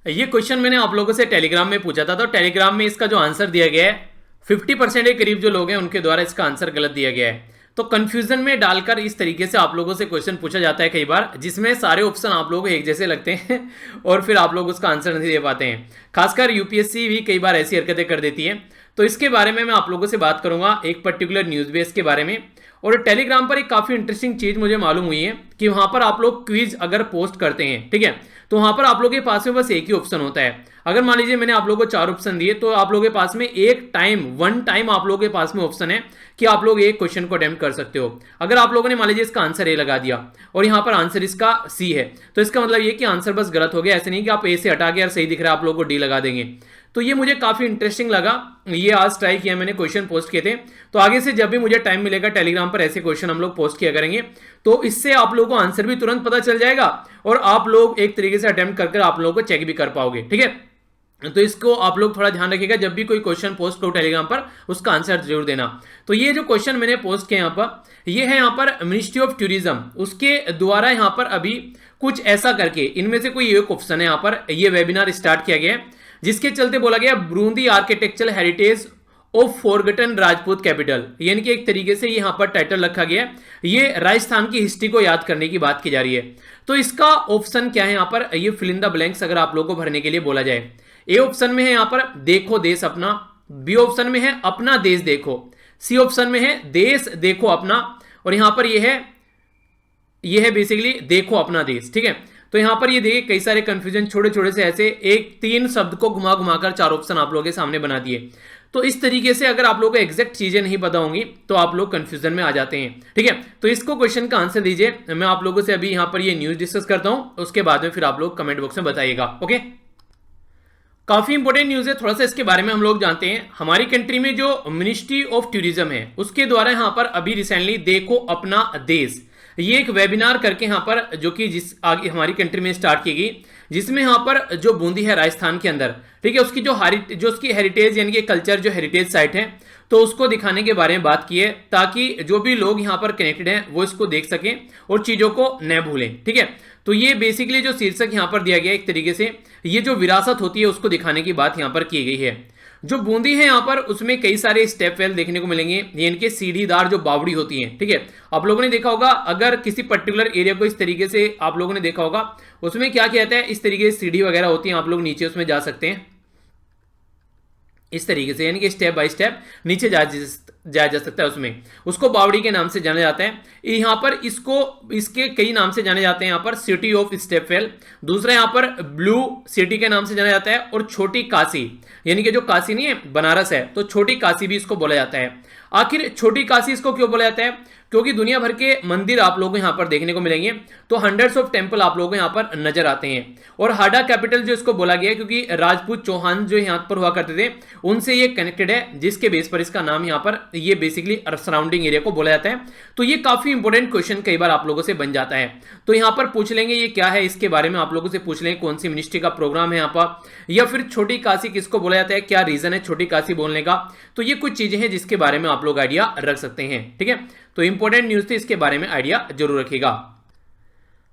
ये क्वेश्चन मैंने आप लोगों से टेलीग्राम में पूछा था, तो टेलीग्राम में इसका जो आंसर दिया गया है 50% के करीब जो लोग हैं उनके द्वारा इसका आंसर गलत दिया गया है। तो कंफ्यूजन में डालकर इस तरीके से आप लोगों से क्वेश्चन पूछा जाता है कई बार, जिसमें सारे ऑप्शन आप लोगों को एक जैसे लगते हैं और फिर आप लोग उसका आंसर नहीं दे पाते हैं। खासकर यूपीएससी भी कई बार ऐसी हरकतें कर देती है। तो इसके बारे में मैं आप लोगों से बात करूंगा एक पर्टिकुलर न्यूज़ बेस के बारे में। और टेलीग्राम पर एक काफ़ी इंटरेस्टिंग चीज़ मुझे मालूम हुई है कि वहां पर आप लोग क्विज अगर पोस्ट करते हैं, ठीक है, तो वहां पर आप लोगों के पास में बस एक ही ऑप्शन होता है। अगर मान लीजिए मैंने आप लोगों को 4 ऑप्शन दिए, तो आप लोगों के पास में वन टाइम आप लोगों के पास में ऑप्शन है कि आप लोग एक क्वेश्चन को अटेम्प्ट कर सकते हो। अगर आप लोगों ने मान लीजिए इसका आंसर ए लगा दिया और यहाँ पर आंसर इसका सी है, तो इसका मतलब ये कि आंसर बस गलत हो गया। ऐसे नहीं कि आप ए से हटा के यार सही दिख रहा है आप लोगों को डी लगा देंगे। तो ये मुझे काफ़ी इंटरेस्टिंग लगा, ये आज ट्राई किया मैंने, क्वेश्चन पोस्ट किए थे। तो आगे से जब भी मुझे टाइम मिलेगा टेलीग्राम पर ऐसे क्वेश्चन हम लोग पोस्ट किया करेंगे, तो इससे आप लोगों को आंसर भी तुरंत पता चल जाएगा और आप लोग एक तरीके से अटेम्प्ट कर आप लोगों को चेक भी कर पाओगे, ठीक है। तो इसको आप लोग थोड़ा ध्यान रखिएगा, जब भी कोई क्वेश्चन पोस्ट करो टेलीग्राम पर उसका आंसर जरूर देना। तो ये जो क्वेश्चन मैंने पोस्ट किया यहाँ पर, ये है यहाँ पर मिनिस्ट्री ऑफ टूरिज्म, उसके द्वारा यहाँ पर अभी कुछ ऐसा करके इनमें से कोई एक ऑप्शन है यहाँ पर, ये वेबिनार स्टार्ट किया गया है, जिसके चलते बोला गया Bundi architectural heritage of forgotten Rajput capital, यानी कि एक तरीके से यहां पर टाइटल रखा गया है, ये राजस्थान की हिस्ट्री को याद करने की बात की जा रही है। तो इसका ऑप्शन क्या है यहाँ पर, ये फिल इन द ब्लैंक्स अगर आप लोगों को भरने के लिए बोला जाए। ए ऑप्शन में है यहाँ पर देखो देश अपना, बी ऑप्शन में है अपना देश देखो, सी ऑप्शन में है देश देखो अपना, और यहां पर ये है बेसिकली देखो अपना देश, ठीक है। तो यहां पर ये देखिए कई सारे कंफ्यूजन छोटे छोटे से ऐसे एक 3 शब्द को घुमा घुमाकर 4 ऑप्शन आप लोगों के सामने बना दिए। तो इस तरीके से अगर आप लोगों को एग्जैक्ट चीजें नहीं पता होंगी तो आप लोग कंफ्यूजन में आ जाते हैं, ठीक है। तो इसको क्वेश्चन का आंसर दीजिए, मैं आप लोगों से अभी यहां पर ये न्यूज डिस्कस करता हूं, उसके बाद में फिर आप लोग कमेंट बॉक्स में बताइएगा, ओके। काफी इंपॉर्टेंट न्यूज है, थोड़ा सा इसके बारे में हम लोग जानते हैं। हमारी कंट्री में जो मिनिस्ट्री ऑफ टूरिज्म है उसके द्वारा यहां पर अभी रिसेंटली देखो अपना देश, ये एक वेबिनार करके यहाँ पर जो कि जिस आगे हमारी कंट्री में स्टार्ट की गई, जिसमें यहाँ पर जो बूंदी है राजस्थान के अंदर, ठीक है, उसकी जो उसकी हेरिटेज यानी कि कल्चर जो हेरिटेज साइट है, तो उसको दिखाने के बारे में बात की है, ताकि जो भी लोग यहाँ पर कनेक्टेड हैं वो इसको देख सकें और चीज़ों को न भूलें, ठीक है। तो ये बेसिकली जो शीर्षक यहाँ पर दिया गया एक तरीके से ये जो विरासत होती है उसको दिखाने की बात यहाँ पर की गई है। जो बूंदी है यहाँ पर उसमें कई सारे स्टेप वेल देखने को मिलेंगे, ये इनके सीढ़ीदार जो बावड़ी होती हैं, ठीक है। आप लोगों ने देखा होगा अगर किसी पर्टिकुलर एरिया को इस तरीके से आप लोगों ने देखा होगा, उसमें क्या कहता है, इस तरीके से सीढ़ी वगैरह होती है, आप लोग नीचे उसमें जा सकते हैं इस तरीके से, यानी कि स्टेप बाय स्टेप नीचे जाया जा सकता है उसमें, उसको बावड़ी के नाम से जाना जाता है। यहाँ पर इसके कई नाम से जाने जाते हैं, यहाँ पर सिटी ऑफ स्टेपवेल, दूसरा यहाँ पर ब्लू सिटी के नाम से जाना जाता है, और छोटी काशी, यानी कि जो काशी नहीं है बनारस है, तो छोटी काशी भी इसको बोला जाता है। आखिर छोटी काशी इसको क्यों बोला जाता है, क्योंकि दुनिया भर के मंदिर आप लोगों को यहाँ पर देखने को मिलेंगे, तो हंड्रेड्स ऑफ टेम्पल आप लोगों को यहाँ पर नजर आते हैं। और हाडा कैपिटल जो इसको बोला गया है क्योंकि राजपूत चौहान जो यहाँ पर हुआ करते थे उनसे ये कनेक्टेड है, जिसके बेस पर इसका नाम यहाँ पर ये बेसिकली सराउंडिंग एरिया को बोला जाता है। तो ये काफी इंपॉर्टेंट क्वेश्चन कई बार आप लोगों से बन जाता है, तो यहाँ पर पूछ लेंगे ये क्या है, इसके बारे में आप लोगों से पूछ लेंगे कौन सी मिनिस्ट्री का प्रोग्राम है यहाँ पर, या फिर छोटी काशी किसको बोला जाता है, क्या रीजन है छोटी काशी बोलने का। तो ये कुछ चीजें हैं जिसके बारे में आप लोग आइडिया रख सकते हैं, ठीक है। तो इंपॉर्टेंट न्यूज थी, इसके बारे में आइडिया जरूर रखिएगा।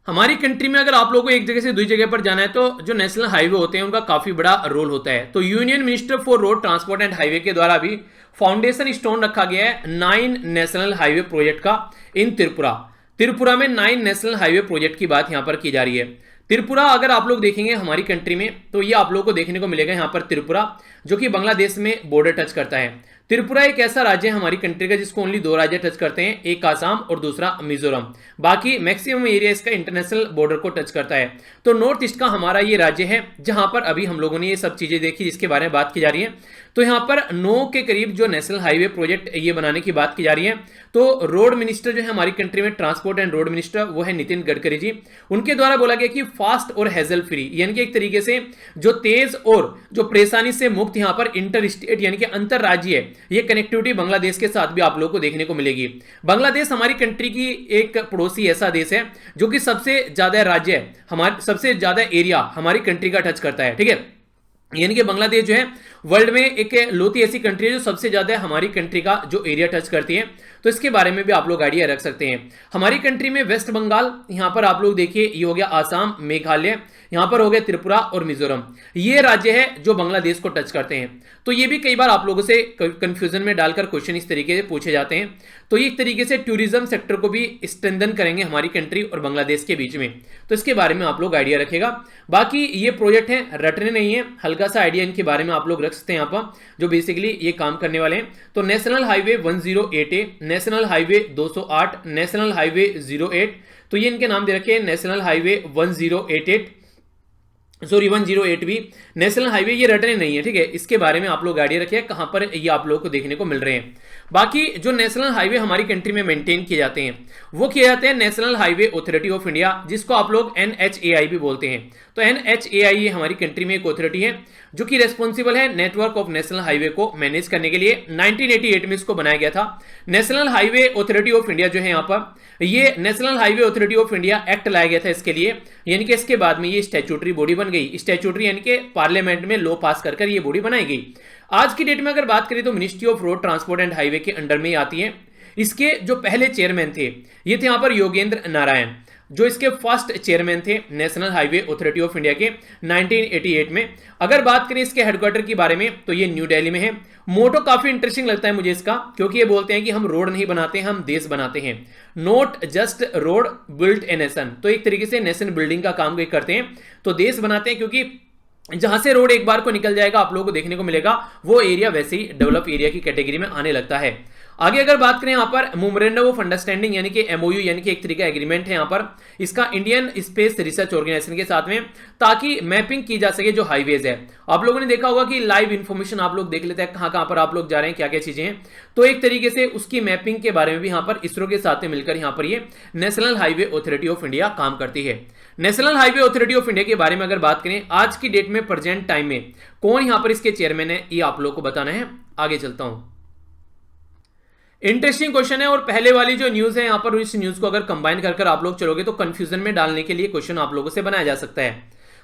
हमारी कंट्री में अगर आप लोगों को एक जगह से दूसरी जगह पर जाना है तो जो नेशनल हाईवे होते हैं उनका काफी बड़ा रोल होता है। तो union minister for road transport and highway के द्वारा भी फाउंडेशन स्टोन रखा गया है 9 नेशनल हाईवे प्रोजेक्ट का इन त्रिपुरा में 9 नेशनल हाईवे प्रोजेक्ट की बात यहां पर की जा रही है। त्रिपुरा अगर आप लोग देखेंगे हमारी कंट्री में तो ये आप लोगों को देखने को मिलेगा यहाँ पर त्रिपुरा, जो कि बांग्लादेश में बॉर्डर टच करता है। त्रिपुरा एक ऐसा राज्य है हमारी कंट्री का जिसको ओनली 2 राज्य टच करते हैं, एक आसाम और दूसरा मिजोरम, बाकी मैक्सिमम एरिया इसका इंटरनेशनल बॉर्डर को टच करता है। तो नॉर्थ ईस्ट का हमारा ये राज्य है जहां पर अभी हम लोगों ने ये सब चीजें देखी जिसके बारे में बात की जा रही है। तो यहाँ पर 9 के करीब जो नेशनल हाईवे प्रोजेक्ट ये बनाने की बात की जा रही है। तो रोड मिनिस्टर जो है हमारी कंट्री में, ट्रांसपोर्ट एंड रोड मिनिस्टर, वो है नितिन गडकरी जी। उनके द्वारा बोला गया कि फास्ट और हेजल फ्री, यानी कि एक तरीके से जो तेज और जो परेशानी से मुक्त यहाँ पर इंटर स्टेट यानी कि अंतर राज्य ये कनेक्टिविटी बांग्लादेश के साथ भी आप लोगों को देखने को मिलेगी। बांग्लादेश हमारी कंट्री की एक पड़ोसी ऐसा देश है जो कि सबसे ज्यादा राज्य है, हमारे सबसे ज्यादा एरिया हमारी कंट्री का टच करता है, ठीक है। यानी कि बांग्लादेश जो है वर्ल्ड में एक लौती ऐसी कंट्री है जो सबसे ज्यादा हमारी कंट्री का जो एरिया टच करती है। तो इसके बारे में भी आप लोग आइडिया रख सकते हैं। हमारी कंट्री में वेस्ट बंगाल, यहां पर आप लोग देखिए ये हो गया आसाम, मेघालय, यहां पर हो गया त्रिपुरा और मिजोरम, ये राज्य है जो बांग्लादेश को टच करते हैं। तो ये भी कई बार आप लोगों से कंफ्यूजन में डालकर क्वेश्चन इस तरीके से पूछे जाते हैं। तो ये एक तरीके से टूरिज्म सेक्टर को भी स्ट्रेंथन करेंगे हमारी कंट्री और बांग्लादेश के बीच में, तो इसके बारे में आप लोग आइडिया रखेगा। बाकी ये प्रोजेक्ट है, रटने नहीं है, हल्का सा आइडिया इनके बारे में आप लोग रख सकते हैं यहाँ पर, जो बेसिकली ये काम करने वाले हैं। तो national highway 108A, national highway 208, national highway 08, तो ये इनके नाम दे रखे हैं, नेशनल हाईवे 108 भी नेशनल हाईवे, ये रटने नहीं है, ठीक है। इसके बारे में आप लोग आइडिया रखिए कहां पर ये आप लोगों को देखने को मिल रहे हैं। बाकी जो नेशनल हाईवे हमारी कंट्री में मेंटेन किए जाते हैं वो किए जाते हैं national highway authority of India, जिसको आप लोग NHAI भी बोलते हैं। तो NHAI ये हमारी कंट्री में एक अथॉरिटी है जो कि रेस्पॉन्सिबल है नेटवर्क ऑफ नेशनल हाईवे को मैनेज करने के लिए। 1988 में इसको बनाया गया था। National highway authority of India जो है यहाँ पर, ये national highway authority of India act लाया गया था इसके लिए, यानी कि इसके बाद में ये स्टैट्यूटरी बॉडी बन गई। स्टैट्यूटरी यानी कि पार्लियामेंट में लॉ पास कर ये बॉडी बनाई गई। आज की डेट में अगर बात करें तो ministry of road transport and highway के अंडर में ही आती है। इसके जो पहले चेयरमैन थे ये थे यहाँ पर योगेंद्र नारायण, जो इसके फर्स्ट चेयरमैन थे national highway authority of India के 1988 में। अगर बात करें इसके हेडक्वार्टर के बारे में तो ये न्यू दिल्ली में है। मोटो काफी इंटरेस्टिंग लगता है मुझे इसका, क्योंकि ये बोलते हैं कि हम रोड नहीं बनाते हैं, हम देश बनाते हैं। Not just road built a nation, तो एक तरीके से नेशन बिल्डिंग का काम करते हैं, तो देश बनाते हैं, क्योंकि जहां से रोड एक बार को निकल जाएगा आप लोगों को देखने को मिलेगा वो एरिया वैसे ही डेवलप एरिया की कैटेगरी में आने लगता है। आगे अगर बात करें यहाँ पर मेमोरेंडम ऑफ अंडरस्टैंडिंग यानी कि MOU, यानी कि एक तरीका एग्रीमेंट है यहाँ पर इसका इंडियन स्पेस रिसर्च ऑर्गेनाइजेशन के साथ में, ताकि मैपिंग की जा सके जो हाईवेज है। आप लोगों ने देखा होगा कि लाइव इंफॉर्मेशन आप लोग देख लेते हैं कहां कहां पर आप लोग जा रहे हैं, क्या क्या चीजें हैं। तो एक तरीके से उसकी मैपिंग के बारे में भी यहाँ पर इसरो के साथ में मिलकर यहाँ पर ये national highway authority of India काम करती है। National highway authority of India के बारे में अगर बात करें आज की डेट में प्रेजेंट टाइम में कौन यहाँ पर इसके चेयरमैन है, ये आप लोग को बताना है। आगे चलता हूं, इंटरेस्टिंग क्वेश्चन है और पहले वाली जो न्यूज है यहाँ पर इस न्यूज को अगर कंबाइन कर आप लोग चलोगे तो कंफ्यूजन में डालने के लिए क्वेश्चन आप लोगों से बनाया जा सकता है।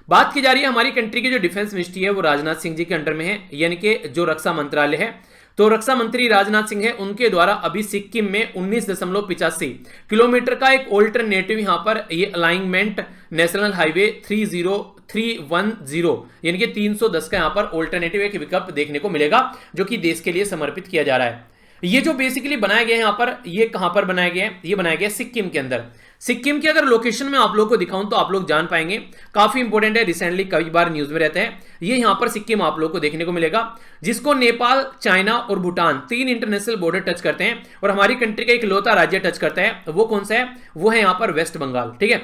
बात की जा रही है हमारी कंट्री की जो डिफेंस मिनिस्ट्री है वो राजनाथ सिंह जी के अंडर में है, यानी कि जो रक्षा मंत्रालय है। तो रक्षा मंत्री राजनाथ सिंह है, उनके द्वारा अभी सिक्किम में 19.85 किलोमीटर का एक ऑल्टरनेटिव यहाँ पर ये अलाइनमेंट नेशनल हाईवे 30310 यानी कि 310 का यहाँ पर ऑल्टरनेटिव एक विकल्प देखने को मिलेगा जो कि देश के लिए समर्पित किया जा रहा है। ये जो बेसिकली बनाया गया है यहाँ पर, ये कहां पर बनाया गया है, ये बनाया गया है सिक्किम के अंदर। सिक्किम की अगर लोकेशन में आप लोगों को दिखाऊं तो आप लोग जान पाएंगे, काफी इंपॉर्टेंट है, रिसेंटली कई बार न्यूज में रहता है। ये यहां पर सिक्किम आप लोगों को देखने को मिलेगा, जिसको नेपाल, चाइना और भूटान 3 इंटरनेशनल बॉर्डर टच करते हैं, और हमारी कंट्री का इकलौता राज्य टच करता है। वो कौन सा है? वो है यहां पर वेस्ट बंगाल, ठीक है।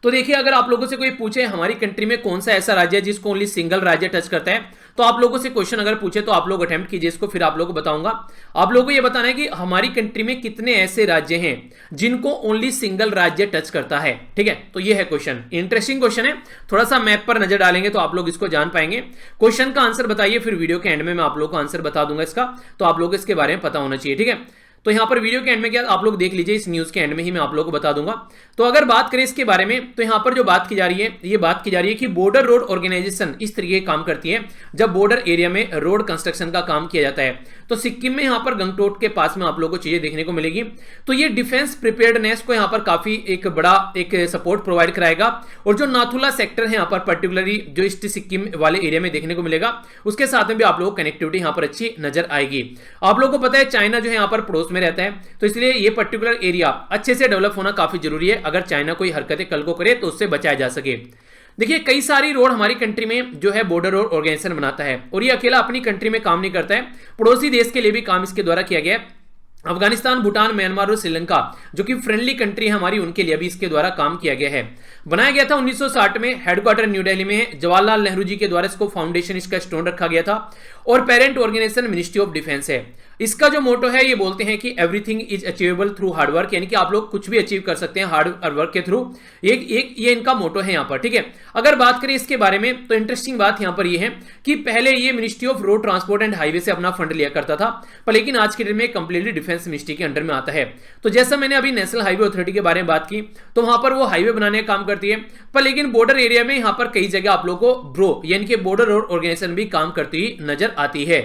तो देखिए अगर आप लोगों से कोई पूछे हमारी कंट्री में कौन सा ऐसा राज्य है जिसको ओनली सिंगल राज्य टच करता है, तो आप लोगों से क्वेश्चन अगर पूछे तो आप लोग अटेम्प्ट कीजिए इसको, फिर आप लोगों को बताऊंगा। आप लोगों को यह बताना है कि हमारी कंट्री में कितने ऐसे राज्य हैं जिनको ओनली सिंगल राज्य टच करता है, ठीक है। तो ये है क्वेश्चन, इंटरेस्टिंग क्वेश्चन है, थोड़ा सा मैप पर नजर डालेंगे तो आप लोग इसको जान पाएंगे। क्वेश्चन का आंसर बताइए, फिर वीडियो के एंड में मैं आप लोग को आंसर बता दूंगा इसका, तो आप लोग को इसके बारे में पता होना चाहिए, ठीक है। तो यहां पर वीडियो के एंड में क्या आप लोग देख लीजिए, इस न्यूज के एंड में ही मैं आप लोगों को बता दूंगा। तो अगर बात करें इसके बारे में तो यहां पर जो बात की जा रही है, ये बात की जा रही है कि बॉर्डर रोड ऑर्गेनाइजेशन इस तरीके काम करती है जब बॉर्डर एरिया में रोड कंस्ट्रक्शन का काम किया जाता है। तो सिक्किम में यहां पर गंगटोक के पास में आप लोगों को चीजें देखने को मिलेगी। तो ये डिफेंस प्रिपेयर्डनेस को यहां पर काफी एक बड़ा एक सपोर्ट प्रोवाइड कराएगा। और जो नाथुला सेक्टर है यहां पर पर्टिकुलरली जो ईस्ट सिक्किम वाले एरिया में देखने को मिलेगा, उसके साथ में भी आप लोगों को कनेक्टिविटी यहां पर अच्छी नजर आएगी। आप लोगों को पता है चाइना जो है यहां पर पड़ोस में रहता है, तो इसलिए ये पर्टिकुलर एरिया अच्छे से डेवलप होना काफी जरूरी है। अगर चाइना कोई हरकतें कल को करे तो उससे बचाया जा सके। देखिए कई सारी रोड हमारी कंट्री में जो है बॉर्डर रोड ऑर्गेनाइजेशन बनाता है, और ये अकेला अपनी कंट्री में काम नहीं करता है, पड़ोसी देश के लिए भी काम इसके द्वारा किया गया है। अफगानिस्तान, भूटान, म्यांमार और श्रीलंका जो कि फ्रेंडली कंट्री है हमारी, उनके लिए भी इसके द्वारा काम किया गया है। बनाया गया था 1960 में, हेडक्वार्टर न्यू दिल्ली में है। जवाहरलाल नेहरू जी के द्वारा इसको फाउंडेशन इसका स्टोन रखा गया था, और parent organisation ministry of defence है। इसका जो मोटो है ये बोलते हैं कि everything is achievable through hard work, यानी कि आप लोग कुछ भी अचीव कर सकते हैं हार्ड वर्क के थ्रू। ये इनका मोटो है यहाँ पर, ठीक है। अगर बात करें इसके बारे में तो इंटरेस्टिंग बात यहाँ पर ये है कि पहले ये ministry of road transport and highway से अपना फंड लिया करता था, पर लेकिन आज के दिन में कंप्लीटली डिफेंस मिनिस्ट्री के अंडर में आता है। तो जैसा मैंने अभी नेशनल हाईवे अथॉरिटी के बारे में बात की, तो वहां पर वो हाईवे बनाने का काम करती है, पर लेकिन बॉर्डर एरिया में यहाँ पर कई जगह आप लोगों को ब्रो यानी कि बॉर्डर रोड ऑर्गेनाइजेशन भी काम करती हुई नजर आती है।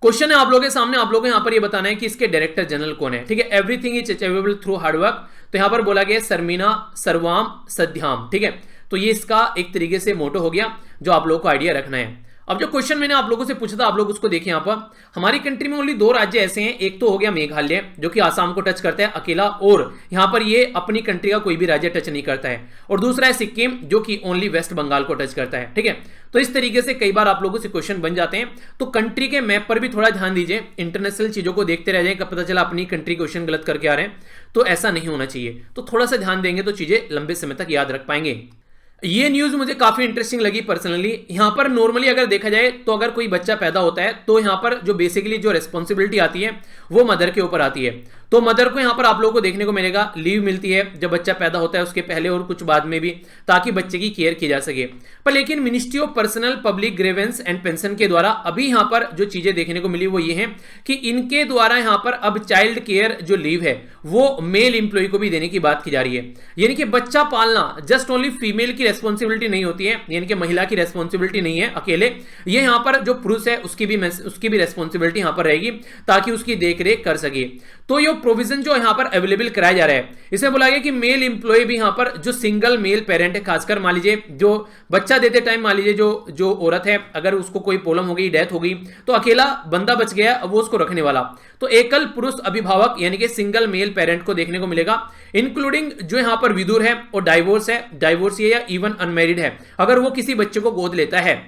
क्वेश्चन है आप लोगों के सामने, आप लोगों को यहां पर ये बताना है कि इसके डायरेक्टर जनरल कौन है। ठीक है, everything is achievable through hard work, तो यहां पर बोला गया शर्मिना सर्वाम सद्याम। ठीक है, तो ये इसका एक तरीके से मोटो हो गया जो आप लोगों को आइडिया रखना है। अब जो क्वेश्चन मैंने आप लोगों से पूछा था, आप लोग उसको देखें। यहाँ पर हमारी कंट्री में ओनली 2 राज्य ऐसे हैं, एक तो हो गया मेघालय जो कि आसाम को टच करता है अकेला, और यहाँ पर ये अपनी कंट्री का कोई भी राज्य टच नहीं करता है, और दूसरा है सिक्किम जो कि ओनली वेस्ट बंगाल को टच करता है। ठीक है, तो इस तरीके से कई बार आप लोगों से क्वेश्चन बन जाते हैं, तो कंट्री के मैप पर भी थोड़ा ध्यान दीजिए, इंटरनेशनल चीजों को देखते रह जाए, कब पता चला अपनी कंट्री क्वेश्चन गलत करके आ रहे हैं, तो ऐसा नहीं होना चाहिए। तो थोड़ा सा ध्यान देंगे तो चीजें लंबे समय तक याद रख पाएंगे। ये न्यूज मुझे काफी इंटरेस्टिंग लगी पर्सनली। यहां पर नॉर्मली अगर देखा जाए तो अगर कोई बच्चा पैदा होता है तो यहां पर जो बेसिकली जो रिस्पॉन्सिबिलिटी आती है वो मदर के ऊपर आती है। तो मदर को यहां पर आप लोगों को देखने को मिलेगा लीव मिलती है जब बच्चा पैदा होता है, उसके पहले और कुछ बाद में भी, ताकि बच्चे की केयर की जा सके। पर लेकिन ministry of personnel public grievance and pension के द्वारा अभी यहां पर जो चीजें देखने को मिली वो ये है कि इनके द्वारा यहां पर अब चाइल्ड केयर जो लीव है वो मेल इंप्लॉय को भी देने की बात की जा रही है। यानी कि बच्चा पालना जस्ट ओनली फीमेल की रेस्पॉन्सिबिलिटी नहीं होती है, यानी कि महिला की रेस्पॉन्सिबिलिटी नहीं है अकेले, ये यहां पर जो पुरुष है उसकी भी रेस्पॉन्सिबिलिटी यहां पर रहेगी ताकि उसकी देखरेख कर सके। तो ये प्रोविजन जो यहां पर अवेलेबल कराया जा रहा है, इसमें बोला गया कि मेल इंप्लॉय भी यहां पर जो सिंगल मेल पेरेंट है, खासकर मान लीजिए जो बच्चा देते टाइम मान लीजिए जो औरत है अगर उसको कोई प्रॉब्लम हो गई, डेथ हो गई, तो अकेला बंदा बच गया वो उसको रखने वाला, तो एकल पुरुष अभिभावक यानी कि सिंगल मेल पेरेंट को देखने को मिलेगा, इंक्लूडिंग जो यहां पर विधुर है और डाइवोर्स या इवन अनमैरिड है, अगर वो किसी बच्चे को गोद लेता है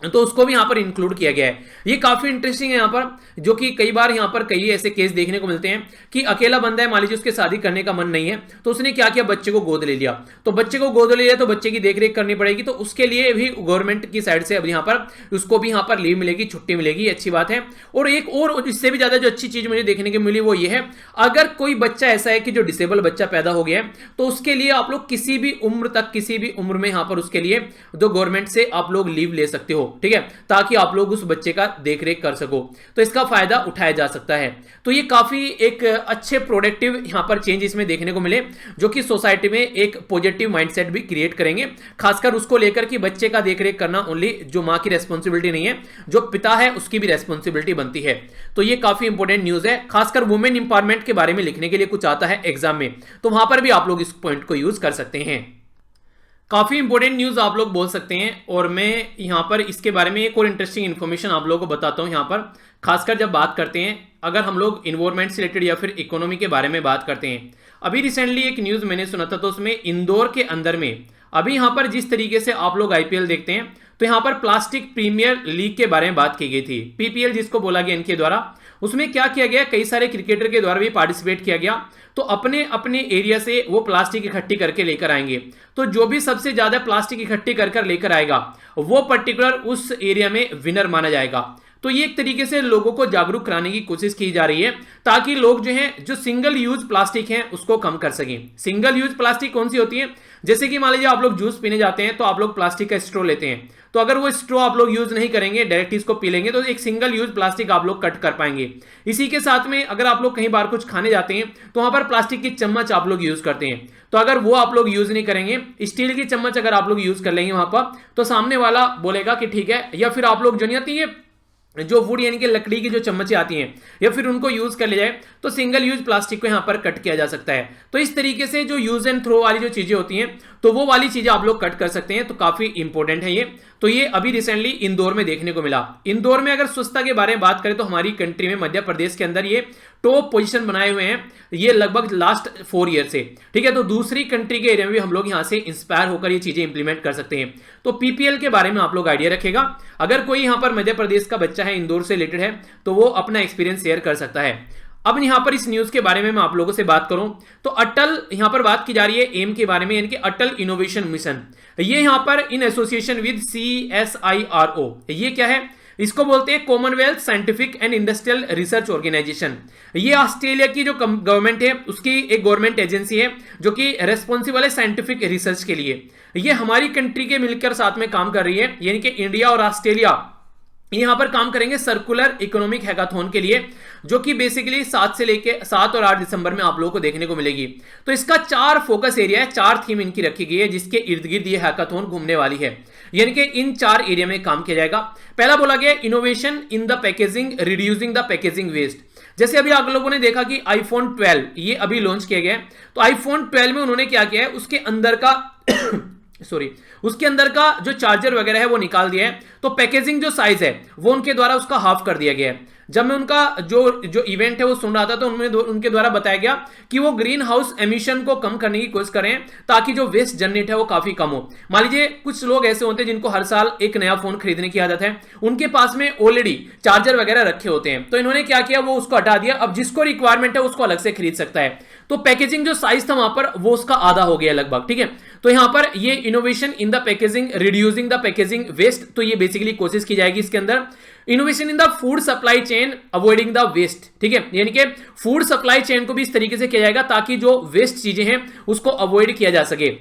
तो उसको भी यहां पर इंक्लूड किया गया है। ये काफी इंटरेस्टिंग है यहां पर, जो कि कई बार यहां पर कई ऐसे केस देखने को मिलते हैं कि अकेला बंदा है, मान लीजिए उसके शादी करने का मन नहीं है, तो उसने क्या किया, बच्चे को गोद ले लिया, तो बच्चे को गोद ले लिया तो बच्चे की देखरेख करनी पड़ेगी, तो उसके लिए भी गवर्नमेंट की साइड से अब यहां पर उसको भी यहां पर लीव मिलेगी, छुट्टी मिलेगी, अच्छी बात है। और एक और इससे भी ज्यादा जो अच्छी चीज मुझे देखने को मिली वो ये है, अगर कोई बच्चा ऐसा है कि जो डिसेबल बच्चा पैदा हो गया है तो उसके लिए आप लोग किसी भी उम्र तक, किसी भी उम्र में यहां पर उसके लिए जो गवर्नमेंट से आप लोग लीव ले सकते हो। ठीक है, ताकि आप लोग उस बच्चे का देखरेख कर सको, तो इसका फायदा उठाया जा सकता है। तो ये काफी एक अच्छे प्रोडक्टिव यहां पर चेंज इसमें देखने को मिले, जो कि सोसाइटी में एक पॉजिटिव माइंडसेट भी क्रिएट करेंगे, खासकर उसको लेकर कि बच्चे का देखरेख करना ओनली जो मां की रेस्पॉन्सिबिलिटी नहीं है, जो पिता है उसकी भी रेस्पॉन्सिबिलिटी बनती है। तो ये काफी इंपॉर्टेंट न्यूज है, खासकर वुमेन इंपावरमेंट के बारे में लिखने के लिए कुछ आता है एग्जाम में, तो वहां पर भी आप लोग इस पॉइंट को यूज कर सकते हैं। काफी इंपॉर्टेंट न्यूज आप लोग बोल सकते हैं, और मैं यहां पर इसके बारे में एक और इंटरेस्टिंग इन्फॉर्मेशन आप लोगों को बताता हूं। यहां पर खासकर जब बात करते हैं, अगर हम लोग इन्वायरमेंट से रिलेटेड या फिर इकोनॉमी के बारे में बात करते हैं, अभी रिसेंटली एक न्यूज मैंने सुना था, तो उसमें इंदौर के अंदर में अभी यहां पर जिस तरीके से आप लोग आईपीएल देखते हैं, तो यहां पर प्लास्टिक प्रीमियर लीग के बारे में बात की गई थी, पीपीएल जिसको बोला गया इनके द्वारा। उसमें क्या किया गया, कई सारे क्रिकेटर के द्वारा भी पार्टिसिपेट किया गया, तो अपने अपने एरिया से वो प्लास्टिक इकट्ठी करके लेकर आएंगे, तो जो भी सबसे ज्यादा प्लास्टिक इकट्ठी कर लेकर आएगा वो पर्टिकुलर उस एरिया में विनर माना जाएगा। तो ये एक तरीके से लोगों को जागरूक कराने की कोशिश की जा रही है, ताकि लोग जो हैं जो सिंगल यूज प्लास्टिक है उसको कम कर सकें। सिंगल यूज प्लास्टिक कौन सी होती है, जैसे कि मान लीजिए आप लोग जूस पीने जाते हैं तो आप लोग प्लास्टिक का स्ट्रॉ लेते हैं, तो अगर वो स्ट्रॉ आप लोग यूज नहीं करेंगे, डायरेक्ट इसको पी लेंगे, तो एक सिंगल यूज प्लास्टिक आप लोग कट कर पाएंगे। इसी के साथ में अगर आप लोग कहीं बार कुछ खाने जाते हैं तो वहां पर प्लास्टिक की चम्मच आप लोग यूज करते हैं, तो अगर वो आप लोग यूज नहीं करेंगे, स्टील की चम्मच अगर आप लोग यूज कर लेंगे वहां पर, तो सामने वाला बोलेगा कि ठीक है, या फिर आप लोग जो नहीं आती है जो वुड यानी कि लकड़ी की जो चम्मचें आती हैं, या फिर उनको यूज कर लिया जाए, तो सिंगल यूज प्लास्टिक को यहां पर कट किया जा सकता है। तो इस तरीके से जो यूज एंड थ्रो वाली जो चीजें होती हैं, तो वो वाली चीजें आप लोग कट कर सकते हैं, तो काफी इंपॉर्टेंट है ये। तो ये अभी रिसेंटली इंदौर में देखने को मिला। इंदौर में अगर स्वच्छता के बारे में बात करें तो हमारी कंट्री में मध्य प्रदेश के अंदर ये टॉप पोजीशन बनाए हुए हैं, ये लगभग लास्ट 4 ईयर से। ठीक है, तो दूसरी कंट्री के एरिया में भी हम लोग यहां से इंस्पायर होकर ये चीजें इंप्लीमेंट कर सकते हैं। तो पीपीएल के बारे में आप लोग आइडिया रखेगा, अगर कोई यहां पर मध्य प्रदेश का बच्चा है, इंदौर से रिलेटेड है, तो वो अपना एक्सपीरियंस शेयर कर सकता है। अब यहां पर इस न्यूज के बारे में मैं आप लोगों से बात करूं तो अटल यहां पर बात की जा रही है एम के बारे में, यानी कि अटल इनोवेशन मिशन। ये यहां पर इन एसोसिएशन विद CSIRO, ये क्या है, इसको बोलते हैं Commonwealth scientific and industrial research organisation. ये ऑस्ट्रेलिया की जो गवर्नमेंट है उसकी एक गवर्नमेंट एजेंसी है जो कि रेस्पॉन्सिबल है साइंटिफिक रिसर्च के लिए। ये हमारी कंट्री के मिलकर साथ में काम कर रही है, यानी कि इंडिया और ऑस्ट्रेलिया यहां पर काम करेंगे सर्कुलर इकोनॉमिक हैकाथॉन के लिए, जो कि बेसिकली 7 और 8 दिसंबर में आप लोगों को देखने को मिलेगी। तो इसका 4 फोकस एरिया है, 4 थीम इनकी रखी गई है, जिसके इर्द गिर्द ये हैकाथॉन घूमने वाली है, यानी कि इन 4 एरिया में काम किया जाएगा। पहला बोला गया innovation in the packaging, reducing the packaging waste. जैसे अभी आप लोगों ने देखा कि आईफोन 12 ये अभी लॉन्च किया गया है, तो आईफोन 12 में उन्होंने क्या किया है, उसके अंदर का सॉरी उसके अंदर का जो चार्जर वगैरह है वो निकाल दिया है, तो पैकेजिंग जो साइज है वो उनके द्वारा उसका हाफ कर दिया गया है। जब मैं उनका जो इवेंट है वो सुन रहा था, तो उनके द्वारा बताया गया कि वो ग्रीन हाउस एमिशन को कम करने की कोशिश करें, ताकि जो वेस्ट जनरेट है वो काफी कम हो। मान लीजिए कुछ लोग ऐसे होते हैं जिनको हर साल एक नया फोन खरीदने की आदत है, उनके पास में ऑलरेडी चार्जर वगैरह रखे होते हैं, तो इन्होंने क्या किया, वो उसको हटा दिया। अब जिसको रिक्वायरमेंट है उसको अलग से खरीद सकता है। तो पैकेजिंग जो साइज था वहां पर वो उसका आधा हो गया लगभग, ठीक है। तो यहां पर ये innovation in the packaging, reducing the packaging waste, तो ये बेसिकली कोशिश की जाएगी इसके अंदर। Innovation in the food supply chain, avoiding the waste, ठीक है, यानी कि फूड सप्लाई चेन को भी इस तरीके से किया जाएगा ताकि जो वेस्ट चीजें हैं उसको अवॉइड किया जा सके।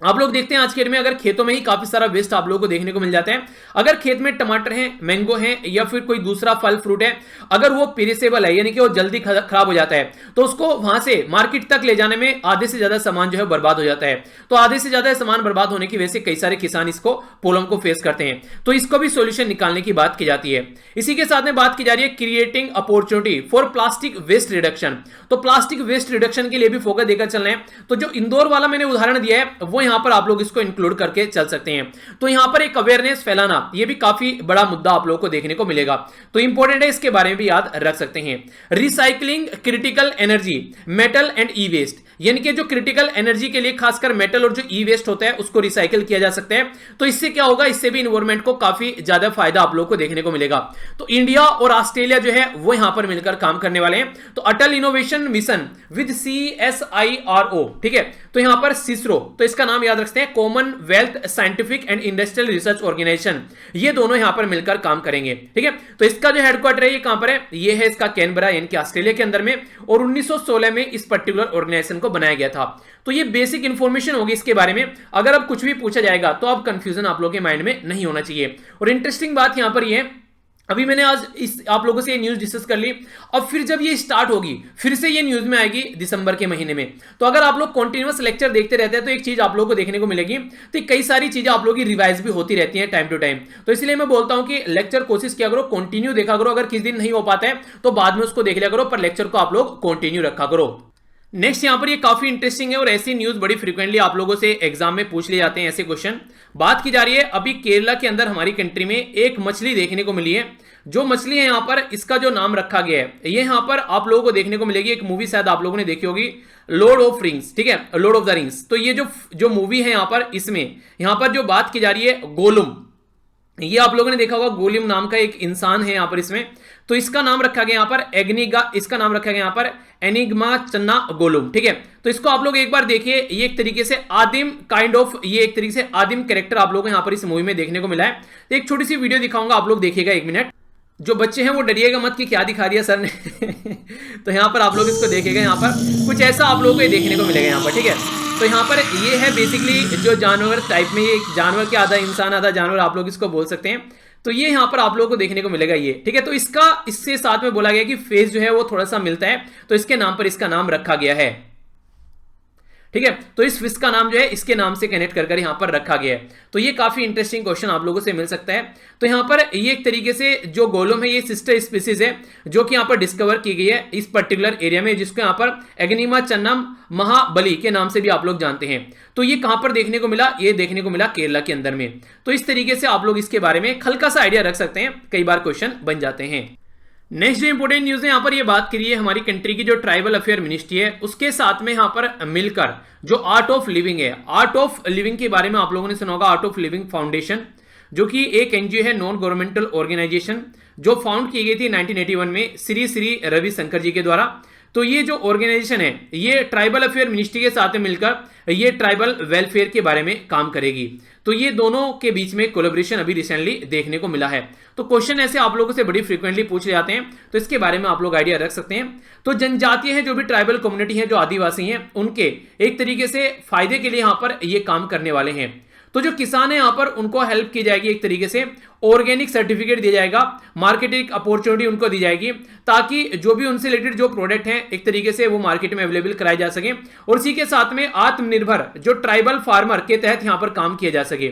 आप लोग देखते हैं आज के डेट में अगर खेतों में ही काफी सारा वेस्ट आप लोगों को देखने को मिल जाता है। अगर खेत में टमाटर हैं, मैंगो हैं, या फिर कोई दूसरा फल फ्रूट है, अगर वो पेरिसेबल है यानी कि वो जल्दी खराब हो जाता है, तो उसको वहां से मार्केट तक ले जाने में आधे से ज्यादा सामान जो है बर्बाद हो जाता है। तो आधे से ज्यादा सामान बर्बाद होने की वजह से कई सारे किसान इसको प्रॉब्लम को फेस करते हैं, तो इसको भी सोल्यूशन निकालने की बात की जाती है। इसी के साथ में बात की जा रही है creating opportunity for plastic waste reduction. तो प्लास्टिक वेस्ट रिडक्शन के लिए भी फोकस देकर चलना है। तो जो इंदौर वाला मैंने उदाहरण दिया है वो यहां पर आप लोग इसको इंक्लूड करके चल सकते हैं। तो यहां पर एक अवेयरनेस फैलाना, ये भी काफी बड़ा मुद्दा आप लोगों को देखने को मिलेगा, तो इंपॉर्टेंट है, इसके बारे में भी याद रख सकते हैं। Recycling critical energy, metal and e waste, यानी कि जो क्रिटिकल एनर्जी के लिए खासकर मेटल और जो ई वेस्ट होता है उसको रिसाइकिल किया जा सकता है। तो इससे क्या होगा, इससे भी इन्वायरमेंट को काफी ज्यादा फायदा आप लोगों को देखने को मिलेगा। तो इंडिया और ऑस्ट्रेलिया जो है वो यहां पर मिलकर काम करने वाले हैं। तो अटल इनोवेशन मिशन विद CSIRO, ठीक है, तो यहां पर सिसरो, तो इसका नाम याद रखते हैं, Commonwealth scientific and industrial research organisation, ये दोनों यहां पर मिलकर काम करेंगे, ठीक है। तो इसका जो हेडक्वार्टर है ये कहां पर है, ये है इसका कैनबरा यानी कि ऑस्ट्रेलिया के अंदर में, और 1916 में इस पर्टिकुलर ऑर्गेनाइजेशन को बनाया गया था। तो ये बेसिक इंफॉर्मेशन होगी इसके बारे में। अगर अब कुछ भी पूछा जाएगा तो अब कंफ्यूजन आप लोगों के माइंड में नहीं होना चाहिए। और इंटरेस्टिंग बात यहां पर ये है, अभी मैंने आज आप लोगों से ये न्यूज डिस्कस कर ली, और फिर जब ये स्टार्ट होगी फिर से ये न्यूज में आएगी दिसंबर के महीने में। तो अगर आप लोग कंटिन्यूअस लेक्चर देखते रहते हैं तो एक चीज आप लोगों को देखने को मिलेगी, तो कई सारी चीजें आप लोगों की रिवाइज भी होती रहती हैं टाइम टू टाइम। तो इसलिए मैं बोलता हूं कि लेक्चर कोशिश किया करो, कंटिन्यू देखा करो। अगर किस दिन नहीं हो पाता है तो बाद में उसको देख लिया करो, पर लेक्चर को आप लोग कंटिन्यू रखा करो। नेक्स्ट यहां पर ये काफी इंटरेस्टिंग है, और ऐसी न्यूज बड़ी फ्रीक्वेंटली आप लोगों से एग्जाम में पूछ लिए जाते हैं ऐसे क्वेश्चन। बात की जा रही है अभी केरला के अंदर हमारी कंट्री में एक मछली देखने को मिली है। जो मछली है यहां पर, इसका जो नाम रखा गया है, ये यहां पर आप लोगों को देखने को मिलेगी। एक मूवी शायद आप लोगों ने देखी होगी, लॉर्ड ऑफ रिंग्स, ठीक है, लॉर्ड ऑफ द रिंग्स। तो ये जो मूवी है यहां पर, इसमें यहां पर जो बात की जा रही है गोलुम, ये आप लोगों ने देखा होगा, गोलिम नाम का एक इंसान है यहां पर इसमें। तो इसका नाम रखा गया यहां पर एग्निगा, इसका नाम रखा गया यहां पर एनिग्मा चन्ना गोलुम, ठीक है। तो इसको आप लोग एक बार देखिए, ये एक तरीके से आदिम ये एक तरीके से आदिम कैरेक्टर आप लोगों को यहां पर इस मूवी में देखने को मिला है। तो एक छोटी सी वीडियो दिखाऊंगा, आप लोग देखिएगा 1 मिनट। जो बच्चे हैं वो डरिएगा मत कि क्या दिखा दिया सर ने तो यहां पर आप लोग इसको देखिएगा, यहां पर कुछ ऐसा आप लोगों को देखने को मिलेगा यहां पर, ठीक है। तो यहाँ पर ये है बेसिकली जो जानवर टाइप में, ये जानवर के आधा इंसान आधा जानवर आप लोग इसको बोल सकते हैं। तो ये यहाँ पर आप लोगों को देखने को मिलेगा ये, ठीक है। तो इससे साथ में बोला गया कि फेस जो है वो थोड़ा सा मिलता है, तो इसके नाम पर इसका नाम रखा गया है, ठीक है। तो इस फिश का नाम जो है इसके नाम से कनेक्ट कर यहां पर रखा गया है। तो ये काफी इंटरेस्टिंग क्वेश्चन आप लोगों से मिल सकता है। तो यहां पर ये एक तरीके से जो गोलम है ये सिस्टर स्पीसीज है जो कि यहां पर डिस्कवर की गई है इस पर्टिकुलर एरिया में, जिसको यहां पर एग्निमा चन्नम महाबली के नाम से भी आप लोग जानते हैं। तो ये कहां पर देखने को मिला, ये देखने को मिला केरला के अंदर में। तो इस तरीके से आप लोग इसके बारे में हल्का सा आइडिया रख सकते हैं, कई बार क्वेश्चन बन जाते हैं। नेक्स्ट जो इंपोर्टेंट न्यूज है यहाँ पर ये बात करिए हमारी कंट्री की जो ट्राइबल अफेयर मिनिस्ट्री है उसके साथ में यहाँ पर मिलकर जो आर्ट ऑफ लिविंग है, आर्ट ऑफ लिविंग के बारे में आप लोगों ने सुना होगा, आर्ट ऑफ लिविंग फाउंडेशन, जो कि एक एनजीओ है, नॉन गवर्नमेंटल ऑर्गेनाइजेशन, जो फाउंड की गई थी 1981 में श्री रविशंकर जी के द्वारा। तो ये जो ऑर्गेनाइजेशन है ये ट्राइबल अफेयर मिनिस्ट्री के साथ मिलकर ये ट्राइबल वेलफेयर के बारे में काम करेगी। तो ये दोनों के बीच में कोलैबोरेशन अभी रिसेंटली देखने को मिला है। तो क्वेश्चन ऐसे आप लोगों से बड़ी फ्रीक्वेंटली पूछे जाते हैं, तो इसके बारे में आप लोग आइडिया रख सकते हैं। तो जनजातीय है, जो भी ट्राइबल कम्युनिटी है, जो आदिवासी हैं, उनके एक तरीके से फायदे के लिए यहां पर ये काम करने वाले हैं। तो जो किसान है यहाँ पर उनको हेल्प की जाएगी एक तरीके से, ऑर्गेनिक सर्टिफिकेट दिया जाएगा, मार्केटिंग अपॉर्चुनिटी उनको दी जाएगी, ताकि जो भी उनसे रिलेटेड जो प्रोडक्ट हैं एक तरीके से वो मार्केट में अवेलेबल कराए जा सके, और इसी के साथ में आत्मनिर्भर जो ट्राइबल फार्मर के तहत यहाँ पर काम किया जा सके।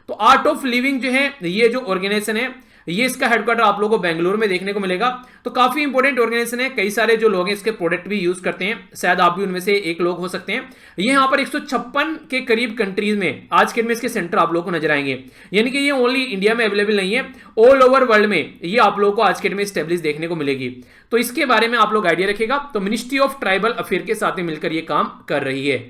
तो आर्ट ऑफ लिविंग जो है ये जो ऑर्गेनाइजेशन है, ये इसका हेडक्वार्टर आप लोगों को बेंगलुरु में देखने को मिलेगा। तो काफी इंपॉर्टेंट ऑर्गेनाइजेशन है, कई सारे जो लोग हैं इसके प्रोडक्ट भी यूज करते हैं, शायद आप भी उनमें से एक लोग हो सकते हैं। ये यहाँ पर 156 के करीब कंट्रीज में आज के दिन में इसके सेंटर आप लोगों को नजर आएंगे, यानी कि ये ओनली इंडिया में अवेलेबल नहीं है, ऑल ओवर वर्ल्ड में ये आप लोगों को आज के दिन में स्टेब्लिश देखने को मिलेगी। तो इसके बारे में आप लोग आइडिया रखिएगा। तो मिनिस्ट्री ऑफ ट्राइबल अफेयर के साथ में मिलकर ये काम कर रही है।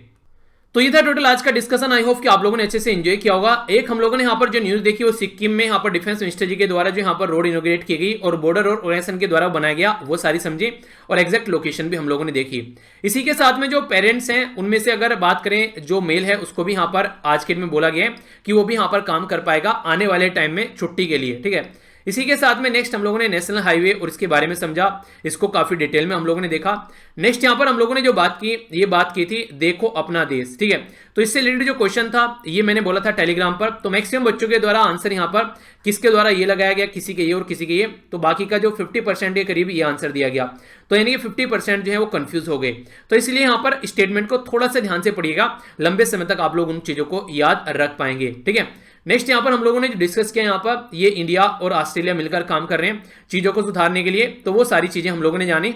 तो ये था टोटल आज का डिस्कशन। आई होप कि आप लोगों ने अच्छे से एंजॉय किया होगा। एक हम लोगों ने यहाँ पर जो न्यूज देखी वो सिक्किम में यहाँ पर डिफेंस मिनिस्टर जी के द्वारा जो यहाँ पर रोड इनोग्रेट की गई और बॉर्डर और ऑर्गेनाइजेशन के द्वारा बनाया गया, वो सारी समझी और एग्जैक्ट लोकेशन भी हम लोगों ने देखी। इसी के साथ में जो पेरेंट्स हैं उनमें से अगर बात करें, जो मेल है उसको भी यहाँ पर आज के दिन में बोला गया है कि वो भी यहाँ पर काम कर पाएगा आने वाले टाइम में छुट्टी के लिए, ठीक है। इसी के साथ में नेक्स्ट हम लोगों ने नेशनल हाईवे और इसके बारे में समझा, इसको काफी डिटेल में हम लोगों ने देखा। नेक्स्ट यहाँ पर हम लोगों ने जो बात की, ये बात की थी देखो अपना देश, ठीक है। तो इससे रिलेटेड जो क्वेश्चन था ये मैंने बोला था टेलीग्राम पर, तो मैक्सिमम बच्चों के द्वारा आंसर यहाँ पर किसके द्वारा ये लगाया गया, किसी के ये और किसी के ये, तो बाकी का जो 50% के करीब ये आंसर दिया गया। तो यानी कि 50% जो है वो कंफ्यूज हो गए। तो इसलिए यहाँ पर स्टेटमेंट को थोड़ा सा ध्यान से पढ़िएगा, लंबे समय तक आप लोग उन चीजों को याद रख पाएंगे, ठीक है। नेक्स्ट यहाँ पर हम लोगों ने जो डिस्कस किया, यहाँ पर ये इंडिया और ऑस्ट्रेलिया मिलकर काम कर रहे हैं चीजों को सुधारने के लिए, तो वो सारी चीजें हम लोगों ने जानी।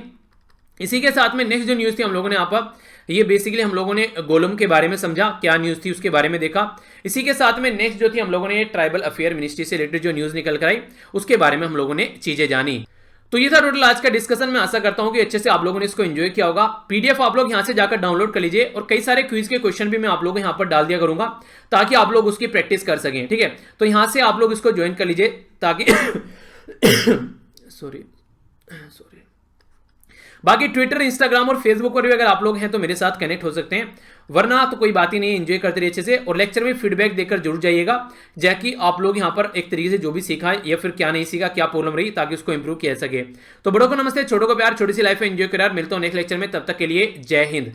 इसी के साथ में नेक्स्ट जो न्यूज थी हम लोगों ने यहाँ पर ये बेसिकली हम लोगों ने गोलम के बारे में समझा, क्या न्यूज थी उसके बारे में देखा। इसी के साथ में नेक्स्ट जो थी हम लोगों ने ट्राइबल अफेयर मिनिस्ट्री से रिलेटेड जो न्यूज निकल कर आई उसके बारे में हम लोगों ने चीजें जानी। तो ये था टोटल आज का डिस्कशन। मैं आशा करता हूं कि अच्छे से आप लोगों ने इसको एंजॉय किया होगा। पीडीएफ आप लोग यहां से जाकर डाउनलोड कर लीजिए और कई सारे क्विज के क्वेश्चन भी मैं आप लोगों को यहां पर डाल दिया करूंगा ताकि आप लोग उसकी प्रैक्टिस कर सकें, ठीक है। तो यहां से आप लोग इसको ज्वाइन कर लीजिए ताकि सॉरी बाकी ट्विटर, इंस्टाग्राम और फेसबुक पर भी अगर आप लोग हैं तो मेरे साथ कनेक्ट हो सकते हैं, वरना तो कोई बात ही नहीं, एंजॉय करते रहिए अच्छे से और लेक्चर में फीडबैक देकर जरूर जाइएगा, जैकि आप लोग यहां पर एक तरीके से जो भी सीखा है या फिर क्या नहीं सीखा, क्या प्रॉब्लम रही, ताकि उसको इंप्रूव किया सके। तो बड़ों को नमस्ते, छोटों को प्यार, छोटी सी लाइफ में एंजॉय करा। मिलता हूं नेक्स्ट लेक्चर में, तब तक के लिए जय हिंद।